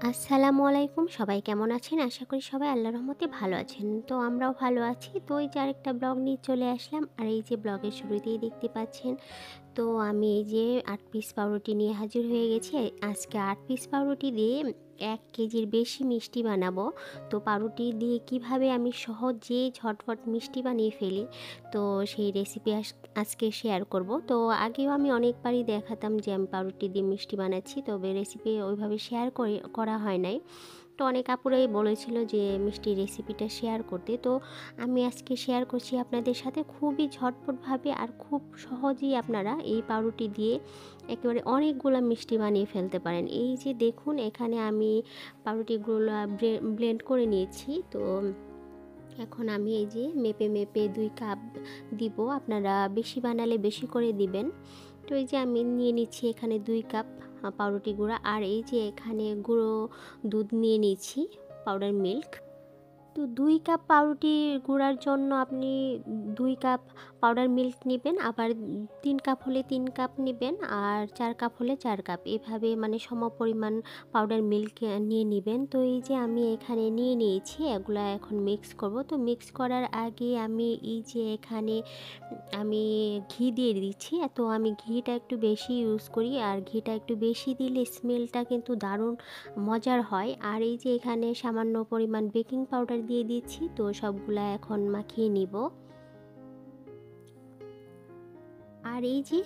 আসসালামু আলাইকুম, সবাই কেমন আছেন? আশা করি সবাই আল্লাহর রহমতে ভালো আছেন। তো আমরাও ভালো আছি। তো এই যে আরেকটা ব্লগ নিয়ে চলে আসলাম। আর এই যে ব্লগের শুরুতেই দেখতে পাচ্ছেন, তো আমি এই যে ৮ পিস পাউরুটি নিয়ে হাজির হয়ে গেছি। আজকে ৮ পিস পাউরুটি দিয়ে ১ কেজির বেশি মিষ্টি বানাবো। তো পাউরুটি দিয়ে কিভাবে আমি সহজে ঝটফট মিষ্টি বানিয়ে ফেলি, তো সেই রেসিপি আজকে শেয়ার করব। তো আগেও আমি অনেকবারই দেখাতাম যে আমি পাউরুটি দিয়ে মিষ্টি বানাচ্ছি, তবে রেসিপি ওইভাবে শেয়ার করা হয় নাই। তো অনেক আপুরাই বলেছিল যে মিষ্টির রেসিপিটা শেয়ার করতে, তো আমি আজকে শেয়ার করছি আপনাদের সাথে খুবই ঝটপটভাবে আর খুব সহজেই আপনারা এই পাউরুটি দিয়ে একেবারে অনেকগুলো মিষ্টি বানিয়ে ফেলতে পারেন। এই যে দেখুন, এখানে আমি পাউরুটিগুলো ব্লেন্ড করে নিয়েছি। তো এখন আমি এই যে মেপে মেপে 2 কাপ দিব, আপনারা বেশি বানালে বেশি করে দিবেন। তো এই যে আমি নিয়ে নিচ্ছি এখানে 2 কাপ পাউরুটি গুঁড়া, আর এই যে এখানে গুঁড়ো দুধ নিয়ে নিচ্ছি, পাউডার মিল্ক। তো 2 কাপ পাউরুটি গুঁড়ার জন্য আপনি 2 কাপ পাউডার মিল্ক নেবেন, আবার 3 কাপ হলে 3 কাপ নেবেন, আর 4 কাপ হলে 4 কাপ, এভাবে মানে সমপরিমাণ পাউডার মিল্ক নিয়ে নেবেন। তো এই যে আমি এখানে নিয়ে নিয়েছি, এগুলা এখন মিক্স করব। তো মিক্স করার আগে আমি এই যে এখানে আমি ঘি দিয়ে দিচ্ছি। তো আমি ঘিটা একটু বেশি ইউজ করি, আর ঘিটা একটু বেশি দিলে স্মেলটা কিন্তু দারুণ মজার হয়। আর এই যে এখানে সামান্য পরিমাণ বেকিং পাউডার দিয়ে দিচ্ছি। তো সবগুলা এখন মাখিয়ে নিব। আর এই যে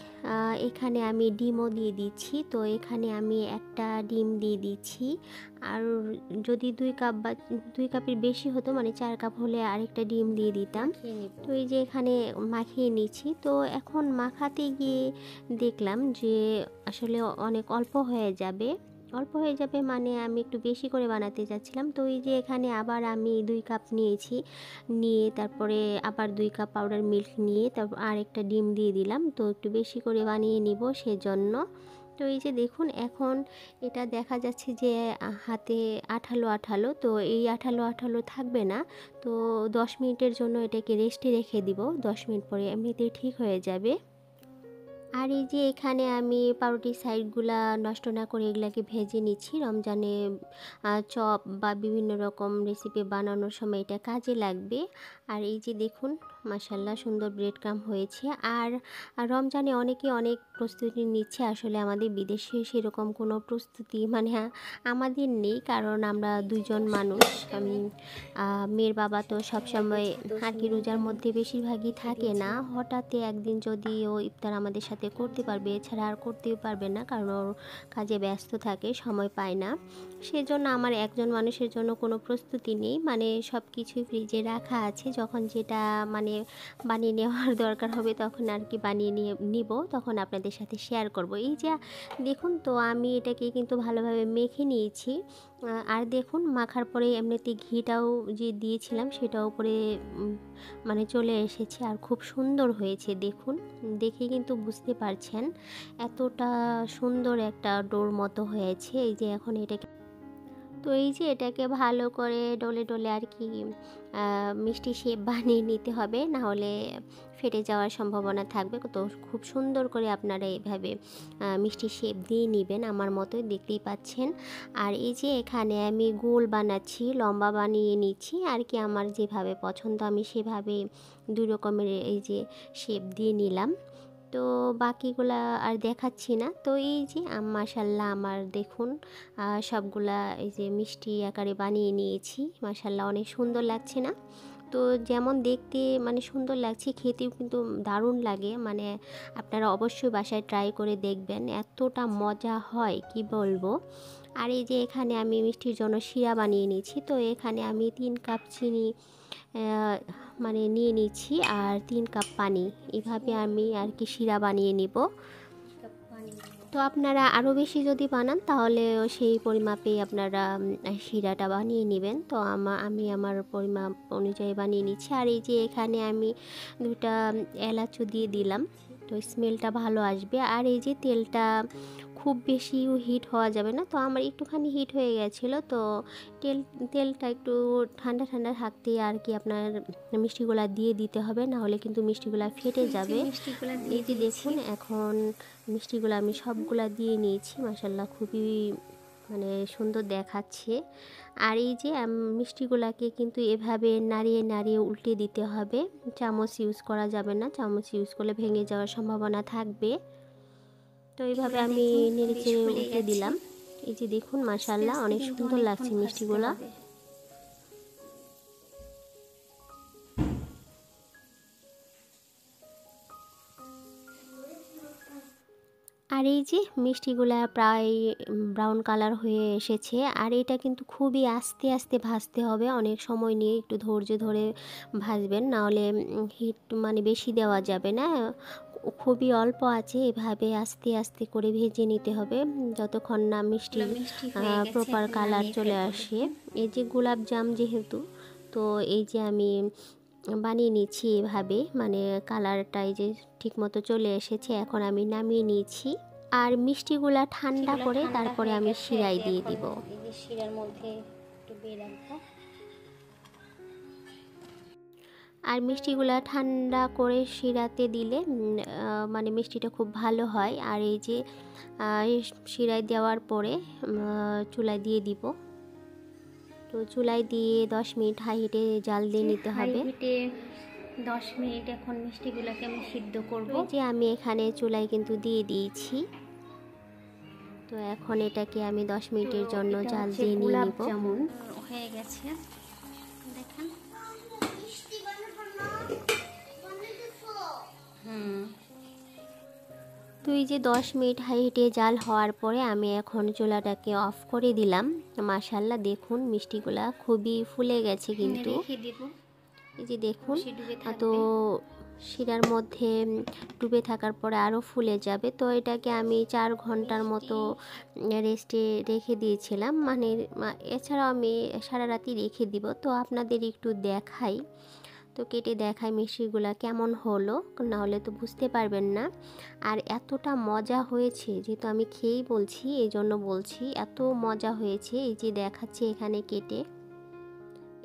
এখানে আমি ডিমও দিয়ে দিচ্ছি। তো এখানে আমি একটা ডিম দিয়ে দিচ্ছি। আর যদি 2 কাপ বা 2 কাপের বেশি হতো, মানে 4 কাপ হলে আরেকটা ডিম দিয়ে দিতাম। তো এই যে এখানে মাখিয়ে নিচ্ছি। তো এখন মাখাতে গিয়ে দেখলাম যে আসলে অনেক অল্প হয়ে যাবে, মানে আমি একটু বেশি করে বানাতে যাচ্ছিলাম। তো এই যে এখানে আবার আমি 2 কাপ নিয়েছি, নিয়ে তারপরে আবার 2 কাপ পাউডার মিল্ক নিয়ে তারপর আর একটা ডিম দিয়ে দিলাম। তো একটু বেশি করে বানিয়ে নিব সেজন্য। তো এই যে দেখুন, এখন এটা দেখা যাচ্ছে যে হাতে আঠালো আঠালো, তো এই আঠালো আঠালো থাকবে না। তো 10 মিনিটের জন্য এটাকে রেস্টে রেখে দিব। 10 মিনিট পরে এমনিতেই ঠিক হয়ে যাবে। আর এই যে এখানে আমি পাউরুটির সাইডগুলা নষ্ট না করে এগুলাকে ভেজে নিচ্ছি। রমজানে চপ বা বিভিন্ন রকম রেসিপি বানানোর সময় এটা কাজে লাগবে। আর এই যে দেখুন, মাশাল্লাহ সুন্দর ব্রেড ক্রাম্ব হয়েছে। আর রমজানে অনেকে অনেক প্রস্তুতি নিচ্ছে, আসলে আমাদের বিদেশে সেরকম কোনো প্রস্তুতি মানে আমাদের নেই, কারণ আমরা 2জন মানুষ। মেয়ের বাবা তো সবসময় আর কি রোজার মধ্যে বেশিরভাগই থাকে না। হঠাৎ একদিন যদি ও ইফতার আমাদের সাথে করতে পারবে, এছাড়া আর করতেও পারবে না, কারণ ওর কাজে ব্যস্ত থাকে, সময় পায় না। সেজন্য আমার একজন মানুষের জন্য কোনো প্রস্তুতি নেই, মানে সব কিছুই ফ্রিজে রাখা আছে। যখন যেটা মানে বানিয়ে নেওয়ার দরকার হবে তখন আর কি বানিয়ে নিব, তখন আপনাদের সাথে শেয়ার করব। এই যে দেখুন, তো আমি এটাকে কিন্তু ভালোভাবে মেখে নিয়েছি। আর দেখুন, মাখার পরে এমনিতে ঘিটাও যে দিয়েছিলাম সেটাও উপরে মানে চলে এসেছে, আর খুব সুন্দর হয়েছে। দেখুন, দেখে কিন্তু বুঝতে পারছেন এতটা সুন্দর একটা ডোর মতো হয়েছে। এই যে এখন এটাকে, তো এই যে এটাকে ভালো করে ডলে ডলে আর কি মিষ্টি শেপ বানিয়ে নিতে হবে, না হলে ফেটে যাওয়ার সম্ভাবনা থাকবে। তো খুব সুন্দর করে আপনারা এইভাবে মিষ্টি শেপ দিয়ে নেবেন, আমার মতোই, দেখতেই পাচ্ছেন। আর এই যে এখানে আমি গোল বানাচ্ছি, লম্বা বানিয়ে নিচ্ছি আর কি, আমার যেভাবে পছন্দ আমি সেভাবে 2 রকমের এই যে শেপ দিয়ে নিলাম। তো বাকিগুলা আর দেখাচ্ছি না। তো এই যে মাশাল্লাহ আমার দেখুন সবগুলা এই যে মিষ্টি আকারে বানিয়ে নিয়েছি। মাশাল্লাহ অনেক সুন্দর লাগছে না? তো যেমন দেখতে মানে সুন্দর লাগছে, খেতেও কিন্তু দারুণ লাগে। মানে আপনারা অবশ্যই বাসায় ট্রাই করে দেখবেন, এতটা মজা হয় কি বলবো। আর এই যে এখানে আমি মিষ্টির জন্য শিরা বানিয়ে নিয়েছি। তো এখানে আমি 3 কাপ চিনি মানে নিয়ে নিচ্ছি, আর 3 কাপ পানি, এভাবে আমি আর কি শিরা বানিয়ে নিব। তো আপনারা আরও বেশি যদি বানান তাহলে সেই পরিমাপেই আপনারা শিরাটা বানিয়ে নেবেন। তো আমি আমার পরিমাপ অনুযায়ী বানিয়ে নিচ্ছি। আর এই যে এখানে আমি 2টা এলাচও দিয়ে দিলাম, তো স্মেলটা ভালো আসবে। আর এই যে তেলটা খুব বেশিও হিট হওয়া যাবে না, তো আমার একটুখানি হিট হয়ে গেছিলো। তো তেলটা একটু ঠান্ডা ঠান্ডা থাকতেই আর কি আপনার মিষ্টিগুলা দিয়ে দিতে হবে, না হলে কিন্তু মিষ্টিগুলা ফেটে যাবে। এই যে দেখুন, এখন মিষ্টিগুলো আমি সবগুলা দিয়ে নিয়েছি। মাশাল্লাহ খুবই মানে সুন্দর দেখাচ্ছে। আর এই যে মিষ্টিগুলাকে কিন্তু এভাবে নাড়িয়ে নাড়িয়ে উল্টে দিতে হবে, চামচ ইউজ করা যাবে না, চামচ ইউজ করলে ভেঙে যাওয়ার সম্ভাবনা থাকবে। তো এইভাবে আমি নেড়ে চেড়ে উল্টে দিলাম। এই যে দেখুন মাশাআল্লাহ অনেক সুন্দর লাগছে মিষ্টিগুলা। আর এই যে মিষ্টিগুলা প্রায় ব্রাউন কালার হয়ে এসেছে। আর এটা কিন্তু খুবই আস্তে আস্তে ভাজতে হবে, অনেক সময় নিয়ে একটু ধৈর্য ধরে ভাজবেন, নাহলে হিট মানে বেশি দেওয়া যাবে না। খুবই অল্প আছে এভাবে আস্তে আস্তে করে ভেজে নিতে হবে যতক্ষণ না মিষ্টির প্রপার কালার চলে আসে। এই যে গোলাপ জাম যেহেতু, তো এই যে আমি বানিয়ে নিচ্ছি এভাবে, মানে কালারটা এই যে ঠিকমতো চলে এসেছে। এখন আমি নামিয়ে নিয়েছি। আর মিষ্টিগুলা ঠান্ডা করে তারপরে আমি শিরায় দিয়ে দিব। এই যে শিরার মধ্যে ডুবিয়ে রাখবো। আর মিষ্টিগুলা ঠান্ডা করে শিরাতে দিলে মানে মিষ্টিটা খুব ভালো হয়। আর এই যে শিরায় দেওয়ার পরে চুলায় দিয়ে দিব। তো চুলায় দিয়ে 10 মিনিট হাই হিটে জাল দিয়ে নিতে হবে। 10 মিনিট এখন মিষ্টিগুলোকে আমি সিদ্ধ করব। যে আমি এখানে চুলায় কিন্তু দিয়ে দিয়েছি। তো এখন এটাকে আমি 10 মিনিটের জন্য জাল দিয়ে নিয়ে নিব। যেমন হয়ে গেছে দেখেন। তো এই যে 10 মিনিট হাই হিটে জাল হওয়ার পরে আমি এখন চুলাটাকে অফ করে দিলাম। মাশাআল্লাহ দেখুন মিষ্টিগুলা খুবই ফুলে গেছে কিন্তু। এই যে দেখুন, তো শিরার মধ্যে ডুবে থাকার পরে আরও ফুলে যাবে। তো এটাকে আমি 4 ঘন্টার মতো রেস্টে রেখে দিয়েছিলাম, মানে এছাড়াও আমি সারা রাতই রেখে দিব। তো আপনাদের একটু দেখাই, তো কেটে দেখাই মিষ্টিগুলা কেমন হলো, নাহলে তো বুঝতে পারবেন না। আর এতটা মজা হয়েছে, যেহেতু আমি খেয়েই বলছি এই জন্য বলছি, এত মজা হয়েছে। এই যে দেখাচ্ছি এখানে কেটে,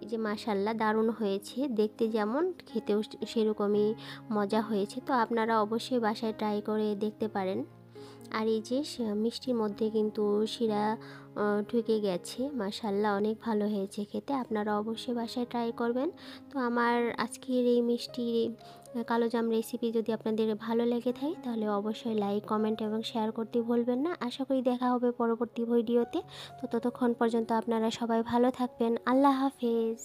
এই যে মাশাআল্লাহ দারুণ হয়েছে দেখতে, যেমন খেতেও সেরকমই মজা হয়েছে। তো আপনারা অবশ্যই বাসায় ট্রাই করে দেখতে পারেন। আর এই যে মিষ্টির মধ্যে কিন্তু শিরা ঢুকে গেছে, মাশাআল্লাহ অনেক ভালো হয়েছে খেতে। আপনারা অবশ্যই বাসায় ট্রাই করবেন। তো আমার আজকের এই মিষ্টি কালোজাম রেসিপি যদি আপনাদের ভালো লেগে থাকে তাহলে অবশ্যই লাইক, কমেন্ট এবং শেয়ার করতে ভুলবেন না। আশা করি দেখা হবে পরবর্তী ভিডিওতে। তো ততক্ষণ পর্যন্ত আপনারা সবাই ভালো থাকবেন। আল্লাহ হাফেজ।